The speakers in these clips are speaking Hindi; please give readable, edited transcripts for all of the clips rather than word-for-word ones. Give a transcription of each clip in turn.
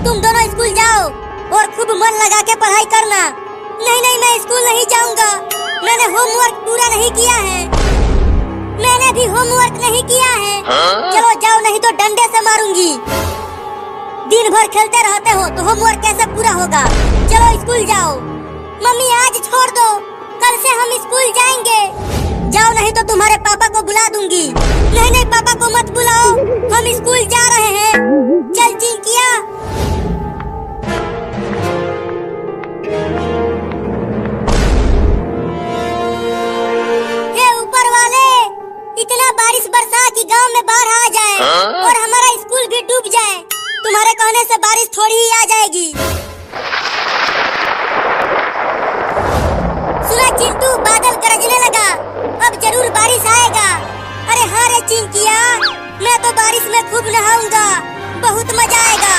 तुम दोनों स्कूल जाओ और खूब मन लगा के पढ़ाई करना। नहीं नहीं, मैं स्कूल नहीं जाऊंगा। मैंने होमवर्क पूरा नहीं किया है। मैंने भी होमवर्क नहीं किया है। चलो जाओ, नहीं तो डंडे से मारूंगी। दिन भर खेलते रहते हो तो होमवर्क कैसे पूरा होगा। चलो स्कूल जाओ। मम्मी आज छोड़ दो, कल से हम स्कूल जाएंगे। जाओ, नहीं तो तुम्हारे पापा को बुला दूंगी। नहीं नहीं, पापा को मत बुलाओ, हम स्कूल जा रहे हैं। चल चिंकिया। हे ऊपर वाले, इतना बारिश बरसा कि गांव में बाढ़ आ जाए और हमारा स्कूल भी डूब जाए। तुम्हारे कहने से बारिश थोड़ी ही आ जाएगी। सुना चिंटू, बादल गरजने लगा, अब जरूर बारिश आएगा। अरे हाँ रे चिंकिया, मैं तो बारिश में खूब नहाऊंगा, बहुत मजा आएगा।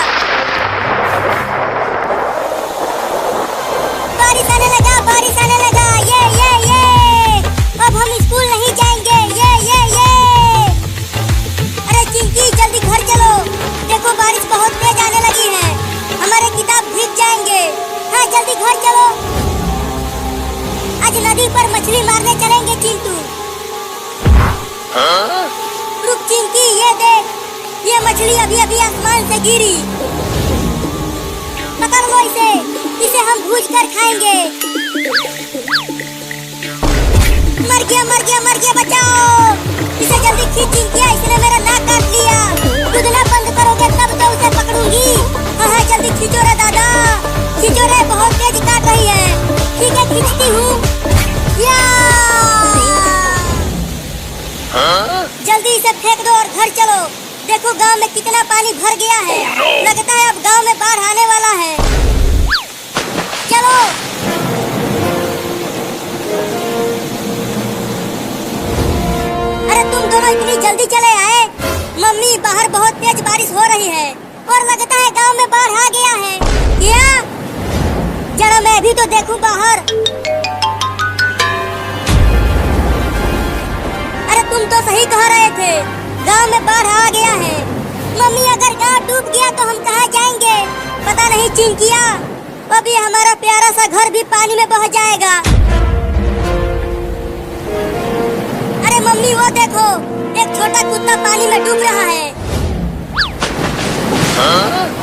बारिश आने लगा, बारिश आने लगा। ये अब हम स्कूल नहीं जाएंगे। ये अरे चिंकी, जल्दी घर चलो, देखो बारिश बहुत तेज आने लगी है, हमारे किताब भीग जाएंगे। हाँ जल्दी घर चलो। आज नदी पर मछली मारने चलेंगे चिंटू। रुक चिंकी, ये देख, ये मछली अभी अभी आसमान से गिरी। पकड़ लो इसे, इसे हम भूज कर खाएंगे। मर गया मर गया मर गया, बचाओ इसे, जल्दी खींच चिंकिया, इसने मेरा नाक काट लिया। कूदना बंद करोगे तब तो उसे पकड़ूंगी। हाँ जल्दी खींचो रे दादा, खींचो रे, बहुत तेज काट रही है। ठीक है खींचती हूँ। जल्दी इसे फेंक दो और घर चलो। देखो गांव में कितना पानी भर गया है। लगता है अब गांव में बाढ़ आने वाला है। चलो। अरे तुम दोनों इतनी जल्दी चले आए। मम्मी, बाहर बहुत तेज बारिश हो रही है और लगता है गांव में बाढ़ आ गया है। क्या? जरा मैं भी तो देखूं बाहर। अरे तुम तो सही कह रहे थे, गांव में बाढ़ आ गया है। मम्मी, अगर गांव डूब गया तो हम कहाँ जाएंगे? पता नहीं चिंकिया, अभी हमारा प्यारा सा घर भी पानी में बह जाएगा। अरे मम्मी, वो देखो, एक छोटा कुत्ता पानी में डूब रहा है।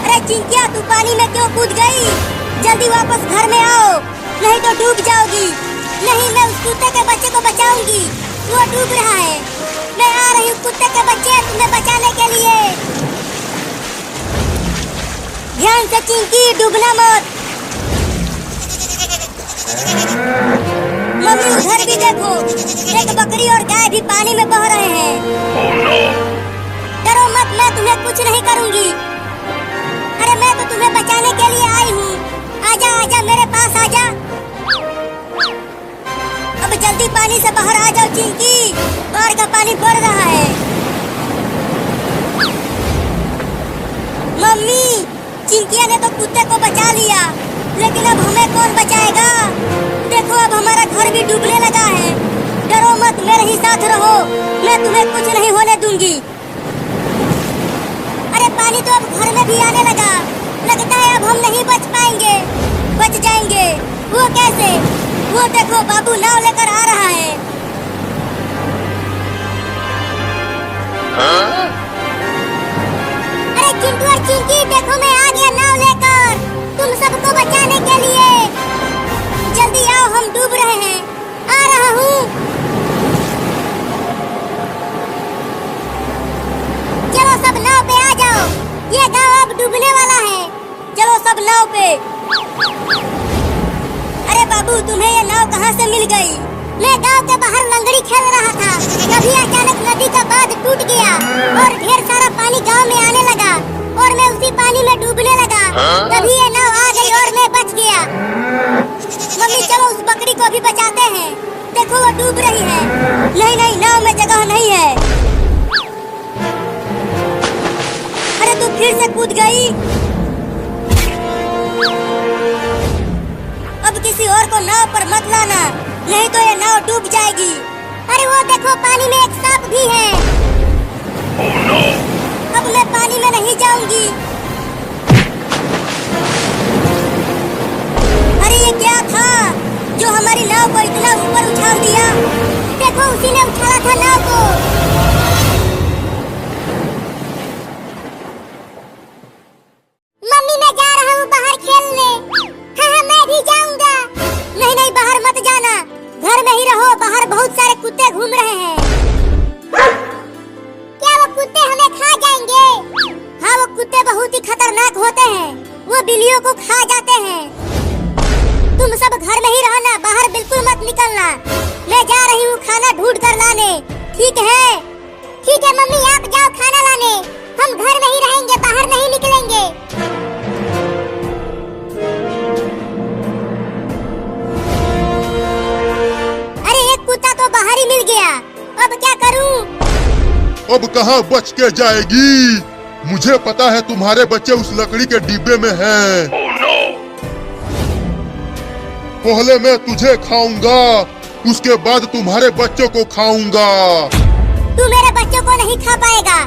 अरे चिंकिया, तू पानी में क्यों कूद गई? जल्दी वापस घर में आओ, नहीं तो डूब जाओगी। नहीं, मैं उस कुत्ते के बच्चे को बचाऊंगी, वो डूब रहा है। मैं आ रही हूँ कुत्ते के बच्चे, तुम्हें बचाने के लिए। ध्यान से चिंकी, डूबना मत। मम्मी, उधर भी देखो, एक बकरी और गाय भी पानी में बह रहे हैं। डरो मत, मैं तुम्हें कुछ नहीं करूँगी। अरे मैं तो तुम्हें बचाने के लिए आई हूँ। आजा आजा, मेरे पास आजा। अब जल्दी पानी से बाहर आ जाओ चिंकी, बाढ़ का पानी बढ़ रहा है। मम्मी, चिंकिया ने तो कुत्ते को बचा लिया, लेकिन अब हमें कौन बचाएगा? देखो अब हमारा घर भी डूबने लगा है। डरो मत, मेरे ही साथ रहो, मैं तुम्हें कुछ नहीं होने दूंगी। अरे पानी तो अब घर में भी आने लगा, लगता है अब हम नहीं बच पाएंगे। बच जाएंगे, वो कैसे? वो देखो, बाबू नाव लेकर आ रहा है। अरे चिंटू और चिंकी, देखो मैं आ गया नाव लेकर, तुम सबको बचाने के लिए। जल्दी आओ, हम डूब रहे हैं। आ रहा हूँ। चलो सब नाव पे आ जाओ, ये गांव अब डूबने वाला है। चलो सब नाव पे। अरे बाबू, तुम्हें ये नाव कहाँ से मिल गई? मैं गांव के बाहर लंगड़ी खेल रहा था, तभी अचानक नदी का बांध टूट गया और ढेर सारा पानी गांव में आने लगा और मैं उसी पानी में डूबने लगा। तभी ये नाव आ गई और मैं बच गया। मम्मी, चलो उस बकरी को भी बचाते हैं, देखो वो डूब रही है। नहीं नहीं, नाव में जगह नहीं है। अरे तू फिर से कूद गई। अब किसी और को नाव पर मत लाना, नहीं तो ये नाव डूब जाएगी। अरे वो देखो, पानी में एक सांप भी है। अब मैं पानी में नहीं जाऊंगी। हमारी नाव को इतना ऊपर उछाल दिया। देखो उसी ने उछाला था नाव को। मम्मी मैं जा रहा हूँ बाहर खेलने। हाँ मैं भी जाऊंगा। नहीं नहीं बाहर मत जाना, घर में ही रहो, बाहर बहुत सारे कुत्ते घूम रहे हैं। क्या वो कुत्ते हमें खा जाएंगे? हाँ वो कुत्ते बहुत ही खतरनाक होते हैं, वो बिल्लियों को खा जाते हैं। तुम सब घर में ही रहना, बाहर बिल्कुल मत निकलना। मैं जा रही हूँ खाना ढूंढ कर लाने। ठीक है? ठीक है मम्मी आप जाओ खाना लाने, हम घर में ही रहेंगे, बाहर नहीं निकलेंगे। अरे एक कुत्ता तो बाहर ही मिल गया, अब क्या करूँ? अब कहाँ बच के जाएगी? मुझे पता है तुम्हारे बच्चे उस लकड़ी के डिब्बे में हैं। पहले मैं तुझे खाऊंगा, उसके बाद तुम्हारे बच्चों को खाऊंगा। तू मेरे बच्चों को नहीं खा पाएगा।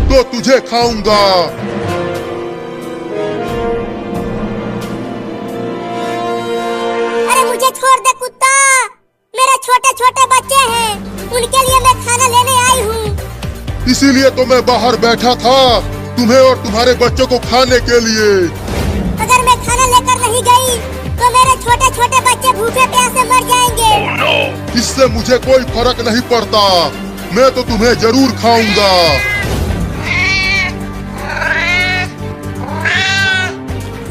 तो तुझे खाऊंगा। अरे मुझे छोड़ दे कुत्ता, मेरे छोटे छोटे बच्चे हैं, उनके लिए मैं खाना लेने आई हूँ। इसीलिए तो मैं बाहर बैठा था, तुम्हें और तुम्हारे बच्चों को खाने के लिए। अगर मैं खाना लेकर नहीं गई तो मेरे छोटे छोटे बच्चे भूखे प्यासे मर जाएंगे। इससे मुझे कोई फर्क नहीं पड़ता, मैं तो तुम्हें जरूर खाऊंगा।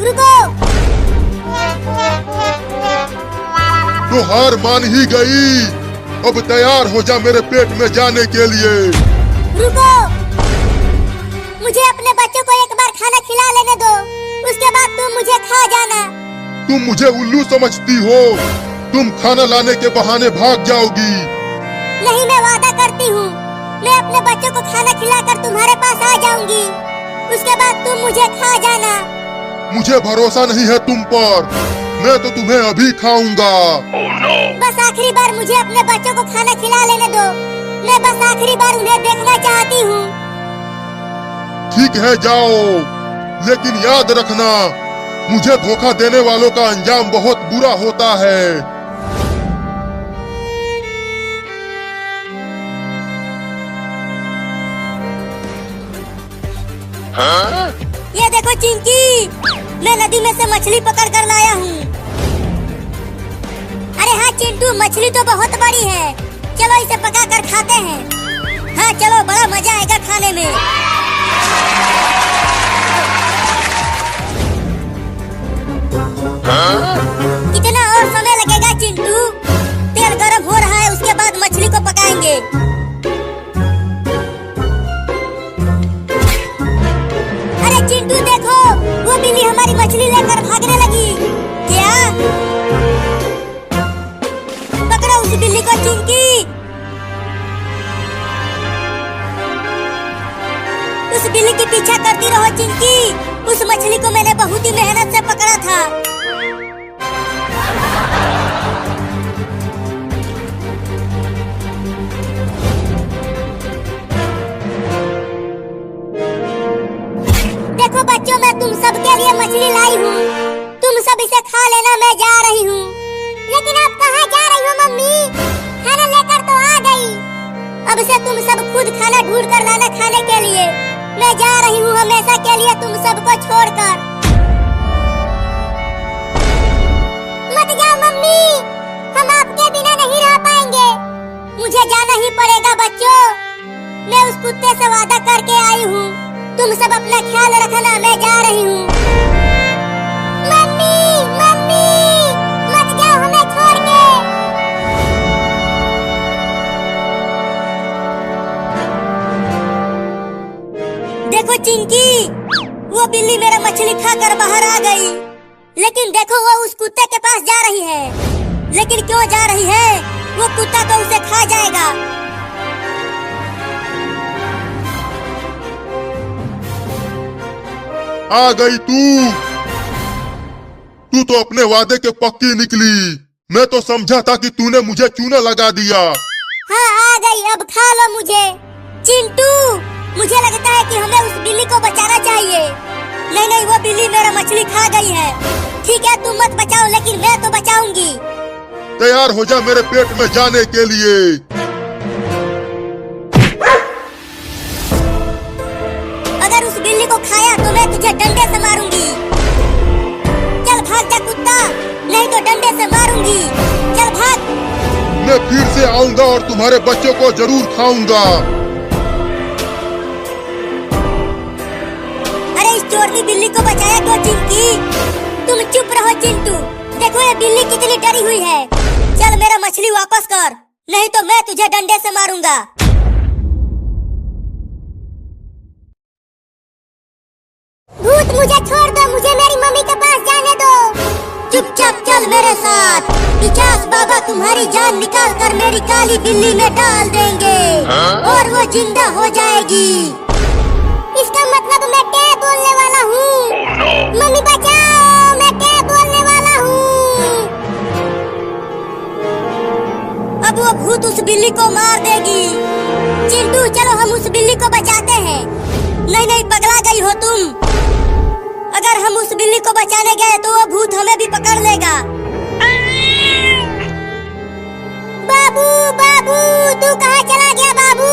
रुको। तो हार मान ही गई, अब तैयार हो जा मेरे पेट में जाने के लिए। रुको, मुझे अपने बच्चों को एक बार खाना खिला लेने दो, उसके बाद तुम मुझे खा जाना। तुम मुझे उल्लू समझती हो? तुम खाना लाने के बहाने भाग जाओगी। नहीं मैं वादा करती हूँ, मैं अपने बच्चों को खाना खिलाकर तुम्हारे पास आ जाऊंगी, उसके बाद तुम मुझे खा जाना। मुझे भरोसा नहीं है तुम पर, मैं तो तुम्हें अभी खाऊंगा। बस आखिरी बार मुझे अपने बच्चों को खाना खिला लेने दो, मैं बस आखिरी बार उन्हें देखना चाहती हूँ। ठीक है जाओ, लेकिन याद रखना मुझे धोखा देने वालों का अंजाम बहुत बुरा होता है। हाँ? ये देखो चिंकी, मैं नदी में से मछली पकड़ कर लाया हूँ। अरे हाँ चिंटू, मछली तो बहुत बड़ी है, चलो इसे पका कर खाते हैं। हाँ चलो, बड़ा मजा आएगा खाने में। हाँ? कितना और समय लगेगा चिंटू? तेल गरम हो रहा है, उसके बाद मछली को पकाएंगे। अरे चिंटू देखो, वो बिल्ली हमारी मछली लेकर भागने लगी। क्या? पकड़ो उस बिल्ली को चिंकी। उस बिल्ली की पीछा करती रहो चिंकी, उस मछली को मैंने बहुत ही मेहनत से पकड़ा था। देखो बच्चों, मैं तुम सब के लिए मछली लाई हूँ, तुम सब इसे खा लेना, मैं जा रही हूँ। लेकिन आप कहाँ जा रही हो मम्मी? खाना लेकर तो आ गई, अब से तुम सब खुद खाना ढूंढ कर लाना खाने के लिए। मैं जा रही हूँ हमेशा के लिए तुम सबको छोड़कर। मत जाओ मम्मी, हम आपके बिना नहीं रह पाएंगे, मुझे जाना ही पड़ेगा बच्चों। मैं उस कुत्ते से वादा करके आई हूँ, तुम सब अपना ख्याल रखना, मैं जा रही हूँ। मम्मी मम्मी मत जाओ हमें छोड़ के। देखो चिंकी, वो बिल्ली मेरा मछली खाकर बाहर आ गई, लेकिन देखो वो उस कुत्ते के पास जा रही है। लेकिन क्यों जा रही है? वो कुत्ता तो उसे खा जाएगा। आ गई तू तो अपने वादे के पक्की निकली। मैं तो समझा था कि तूने मुझे चूना लगा दिया। हाँ आ गई, अब खा लो मुझे। चिंटू, मुझे लगता है कि हमें उस बिल्ली को बचाना चाहिए। नहीं नहीं, वो बिल्ली मेरा मछली खा गई है। ठीक है तुम मत बचाओ, लेकिन मैं तो बचाऊंगी। तैयार हो जा मेरे पेट में जाने के लिए। अगर उस बिल्ली को खाया तो मैं तुझे डंडे से मारूंगी। चल भाग जा कुत्ता, नहीं तो डंडे से मारूंगी। चल भाग। मैं फिर से आऊंगा और तुम्हारे बच्चों को जरूर खाऊंगा। अरे इस चोरनी बिल्ली को बचाया क्यों चिंकी? तुम चुप रहो चिंटू, देखो ये बिल्ली कितनी डरी हुई है। चल मेरा मछली वापस कर, नहीं तो मैं तुझे डंडे से मारूंगा। भूत मुझे छोड़ दो, मुझे मेरी मम्मी के पास जाने दो। चुपचाप चल मेरे साथ, पिचास बाबा तुम्हारी जान निकाल कर मेरी काली बिल्ली में डाल देंगे और वो जिंदा हो जाएगी। इसका मतलब मैं क्या बोलने वाला हूँ? मम्मी बचाओ, मैं क्या बोलने वाला हूँ? अब वो भूत उस बिल्ली को मार देगी। चिंटू चलो हम उस बिल्ली को बचाते हैं। नहीं नहीं पगला गई हो तुम। अगर हम उस बिल्ली को बचाने गए तो वो भूत हमें भी पकड़ लेगा। बाबू बाबू तू कहाँ चला गया बाबू?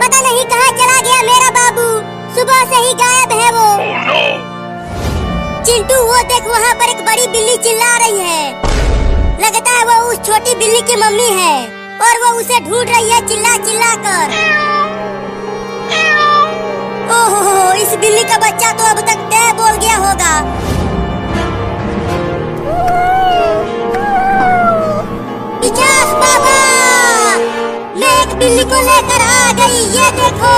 पता नहीं कहाँ चला गया मेरा बाबू, सुबह से ही गायब है वो। चिंटू वो देख वहाँ पर एक बड़ी बिल्ली चिल्ला रही है। लगता है वो उस छोटी बिल्ली की मम्मी है और वो उसे ढूंढ रही है चिल्ला चिल्ला कर। ओहो इस बिल्ली का बच्चा तो अब तक तय बोल गया होगा। पिचास बाबा, मैं एक बिल्ली को लेकर आ गई, ये देखो।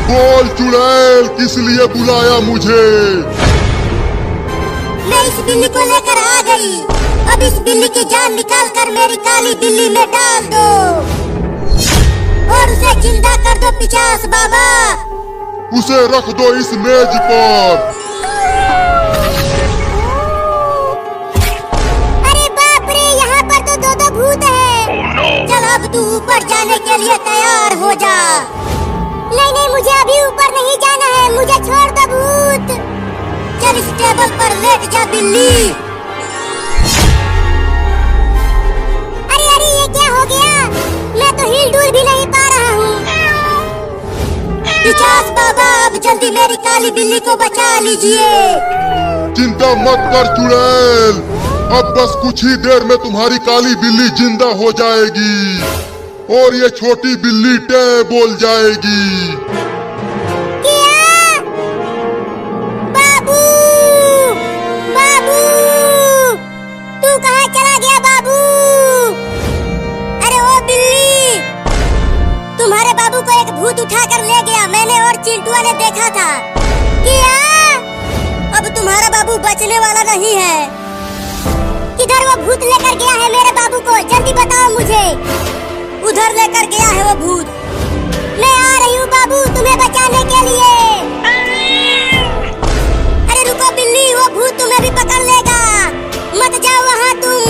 बोल चुड़ैल, किस लिए बुलाया मुझे? मैं इस बिल्ली को लेकर आ गई। अब इस बिल्ली की जान निकाल कर मेरी काली बिल्ली में डाल दो और उसे जिंदा कर दो पिचास बाबा। उसे रख दो इस मेज पर। अरे बाप रे, यहाँ पर तो दो दो भूत हैं। चल अब तू ऊपर जाने के लिए तैयार हो जा। नहीं नहीं मुझे अभी ऊपर नहीं जाना है, मुझे छोड़ दो भूत। चल इस टेबल पर लेट जा बिल्ली। अरे अरे ये क्या हो गया? मैं तो हिल डुल भी नहीं पा रहा हूँ। पिचास बाबा अब जल्दी मेरी काली बिल्ली को बचा लीजिए। चिंता मत कर चुड़ैल, अब बस कुछ ही देर में तुम्हारी काली बिल्ली जिंदा हो जाएगी और ये छोटी बिल्ली टे बोल जाएगी। क्या? बाबू बाबू तू कहाँ चला गया बाबू? अरे ओ बिल्ली, तुम्हारे बाबू को एक भूत उठाकर ले गया, मैंने और चिंटुआ ने देखा था। क्या? अब तुम्हारा बाबू बचने वाला नहीं है। किधर वो भूत लेकर गया है मेरे बाबू को? जल्दी बताओ मुझे। उधर लेकर गया है वो भूत। मैं आ रही हूँ बाबू तुम्हें बचाने के लिए। अरे रुको बिल्ली, वो भूत तुम्हें भी पकड़ लेगा, मत जाओ वहाँ तुम।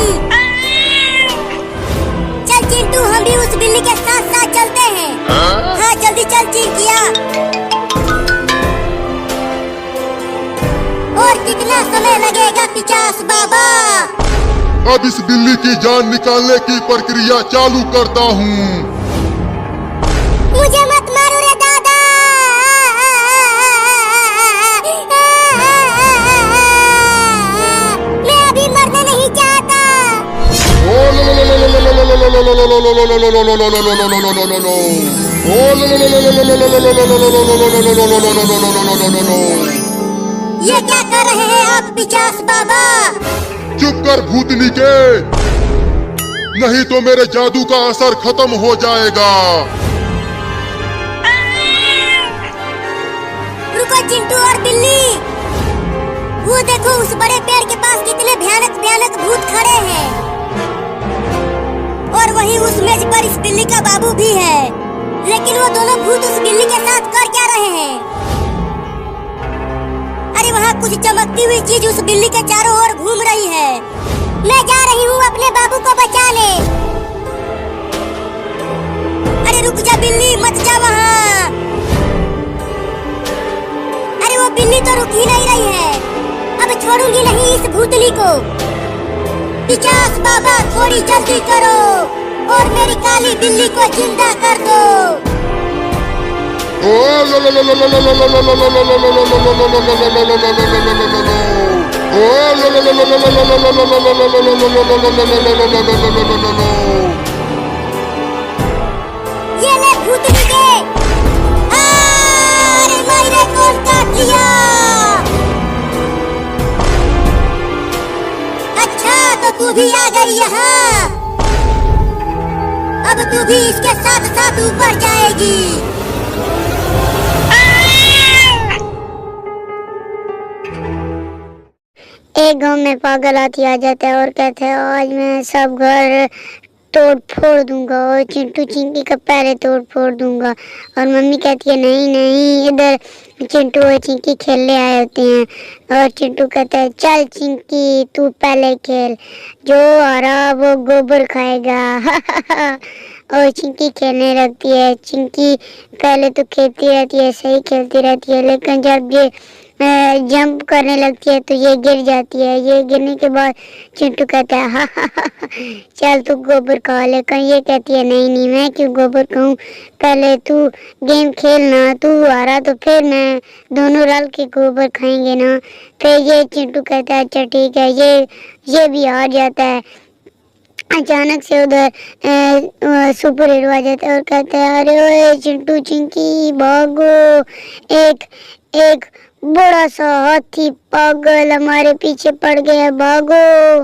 चल चिंटू हम भी उस बिल्ली के साथ साथ चलते हैं। हाँ जल्दी चल चिंकिया। और कितना समय लगेगा पिचास बाबा? अब इस बिल्ली की जान निकालने की प्रक्रिया चालू करता हूँ। मुझे मत मारो रे दादा। मैं अभी मरना नहीं चाहता। ये क्या कर रहे हैं आप पिचास बाबा? चुप कर भूतनी के, नहीं तो मेरे जादू का असर खत्म हो जाएगा। रुको चिंटू और बिल्ली, वो देखो उस बड़े पेड़ के पास कितने भयानक भयानक भूत खड़े हैं और वहीं उस मेज पर इस बिल्ली का बाबू भी है। लेकिन वो दोनों भूत उस बिल्ली के साथ कर क्या रहे हैं? अरे वहाँ कुछ चमकती हुई चीज उस बिल्ली के चारों ओर घूम रही है। मैं जा रही हूँ अपने बाबू को बचाने। अरे रुक जा बिल्ली, मत जा वहाँ। अरे वो बिल्ली तो रुक ही नहीं रही है। अब छोड़ छोड़ूंगी नहीं इस भूतनी को। पिचास बाबा थोड़ी जल्दी करो और मेरी काली बिल्ली को जिंदा कर दो। ये ले भूतनी के। अरे मैंने कौन काट लिया? अच्छा तो तू भी आ गई यहाँ। अब तू भी इसके साथ साथ ऊपर जाएगी। एक गांव में पागल हाथी आ जाता है और कहते हैं आज मैं सब घर तोड़ फोड़ दूंगा और चिंटू चिंकी का पहले तोड़ फोड़ दूंगा। और मम्मी कहती है नहीं नहीं, इधर चिंटू और चिंकी खेलने आए होते हैं। और चिंटू कहता है चल चिंकी तू पहले खेल, जो हारा वो गोबर खाएगा। और चिंकी खेलने लगती है। चिंकी पहले तो खेलती रहती है, सही खेलती रहती है, लेकिन जब ये जंप करने लगती है तो ये गिर जाती है। ये गिरने के बाद चिंटू कहता है हा चल तू गोबर खा। लेकिन ये कहती है नहीं नहीं, मैं क्यों गोबर खाऊं, पहले तू गेम खेलना, तू हारा तो फिर मैं दोनों रल के गोबर खाएंगे ना। फिर ये चिंटू कहता है अच्छा ठीक है। ये भी हार जाता है। अचानक से उधर सुपर हीरो आ जाता है और कहता है अरे ओए चिंटू चिंकी भागो, एक बड़ा सा हाथी पागल हमारे पीछे पड़ गया, भागो।